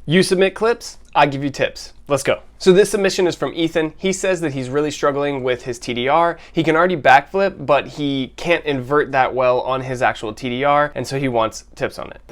You submit clips, I give you tips. Let's go. So this submission is from Ethan. He says that he's really struggling with his TDR. He can already backflip, but he can't invert that well on his actual TDR, and so he wants tips on it.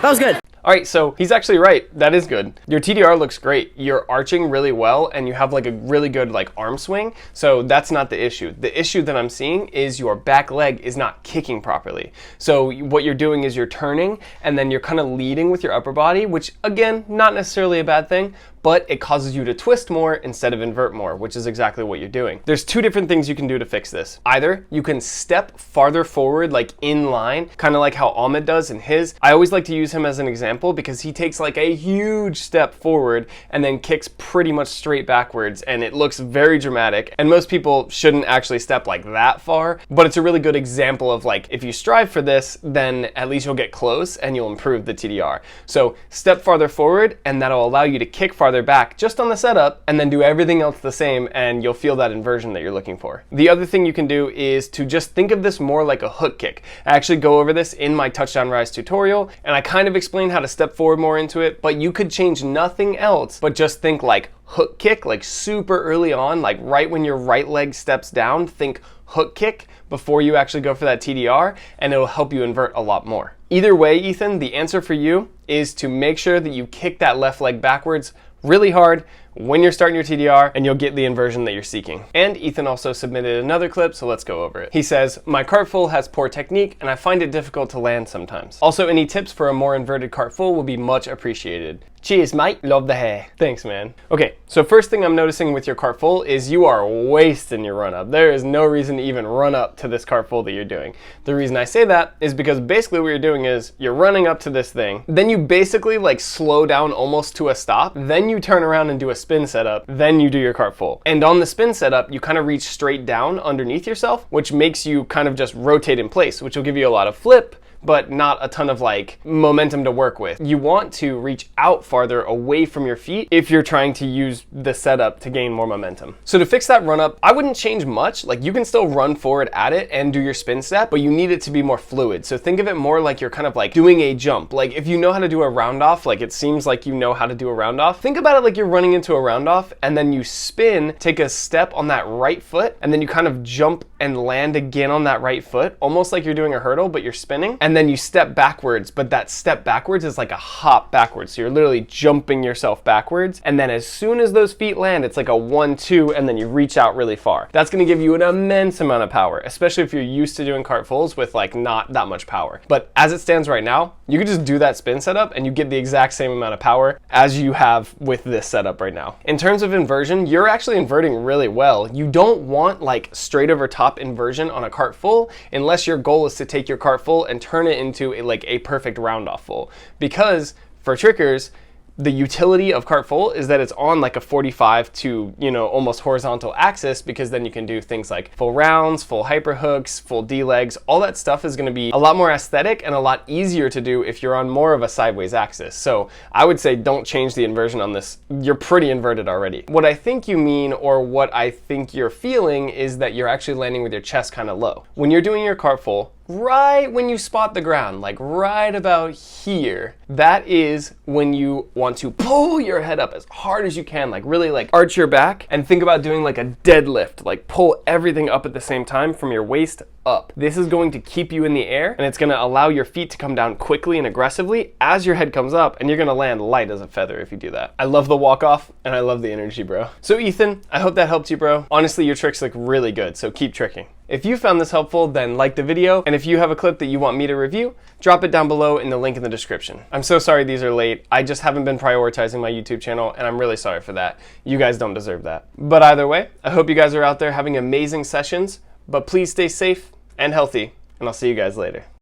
That was good. All right, so he's actually right. That is good. Your TDR looks great. You're arching really well, and you have like a really good like arm swing. So that's not the issue. The issue that I'm seeing is your back leg is not kicking properly. So what you're doing is you're turning, and then you're kind of leading with your upper body, which again, not necessarily a bad thing, but it causes you to twist more instead of invert more, which is exactly what you're doing. There's two different things you can do to fix this. Either you can step farther forward, like in line, kind of like how Ahmed does in his. I always like to use him as an example because he takes like a huge step forward and then kicks pretty much straight backwards, and it looks very dramatic. And most people shouldn't actually step like that far, but it's a really good example of like, if you strive for this, then at least you'll get close and you'll improve the TDR. So step farther forward, and that'll allow you to kick farther back just on the setup, and then do everything else the same, and you'll feel that inversion that you're looking for. The other thing you can do is to just think of this more like a hook kick. I actually go over this in my touchdown rise tutorial, and I kind of explain how to step forward more into it, but you could change nothing else but just think like hook kick, like super early on, like right when your right leg steps down, think hook kick before you actually go for that TDR, and it'll help you invert a lot more. Either way, Ethan, the answer for you is to make sure that you kick that left leg backwards really hard when you're starting your TDR, and you'll get the inversion that you're seeking. And Ethan also submitted another clip, so let's go over it. He says, my cart full has poor technique, and I find it difficult to land sometimes. Also, any tips for a more inverted cart full will be much appreciated. Cheers, mate. Love the hair. Thanks, man. Okay, so first thing I'm noticing with your cart full is you are wasting your run up. There is no reason to even run up to this cart full that you're doing. The reason I say that is because basically what you're doing is you're running up to this thing, then you basically like slow down almost to a stop, then you turn around and do a spin setup, then you do your cart full. And on the spin setup, you kind of reach straight down underneath yourself, which makes you kind of just rotate in place, which will give you a lot of flip, but not a ton of like momentum to work with. You want to reach out farther away from your feet if you're trying to use the setup to gain more momentum. So to fix that run up, I wouldn't change much. Like you can still run forward at it and do your spin step, but you need it to be more fluid. So think of it more like you're kind of like doing a jump. Like if you know how to do a round off, like it seems like you know how to do a round off, think about it like you're running into a round off, and then you spin, take a step on that right foot, and then you kind of jump and land again on that right foot, almost like you're doing a hurdle, but you're spinning. And then you step backwards, but that step backwards is like a hop backwards. So you're literally jumping yourself backwards. And then as soon as those feet land, it's like a 1-2, and then you reach out really far. That's gonna give you an immense amount of power, especially if you're used to doing cart fulls with like not that much power. But as it stands right now, you can just do that spin setup and you get the exact same amount of power as you have with this setup right now. In terms of inversion, you're actually inverting really well. You don't want like straight over top inversion on a cart full unless your goal is to take your cart full and turn it into a perfect round off full. Because for trickers, the utility of cart full is that it's on like a 45 to, almost horizontal axis, because then you can do things like full rounds, full hyper hooks, full D legs. All that stuff is going to be a lot more aesthetic and a lot easier to do if you're on more of a sideways axis. So I would say don't change the inversion on this. You're pretty inverted already. What I think you mean, or what I think you're feeling, is that you're actually landing with your chest kind of low. When you're doing your cart full, right when you spot the ground, like right about here, that is when you want to pull your head up as hard as you can, like really like arch your back, and think about doing like a deadlift, like pull everything up at the same time from your waist up. This is going to keep you in the air, and it's going to allow your feet to come down quickly and aggressively as your head comes up, and you're going to land light as a feather if you do that. I love the walk off, and I love the energy, bro. So Ethan, I hope that helped you, bro. Honestly, your tricks look really good, so keep tricking. If you found this helpful, then like the video, and if you have a clip that you want me to review, drop it down below in the link in the description. I'm so sorry these are late. I just haven't been prioritizing my YouTube channel, and I'm really sorry for that. You guys don't deserve that. But either way, I hope you guys are out there having amazing sessions, but please stay safe and healthy, and I'll see you guys later.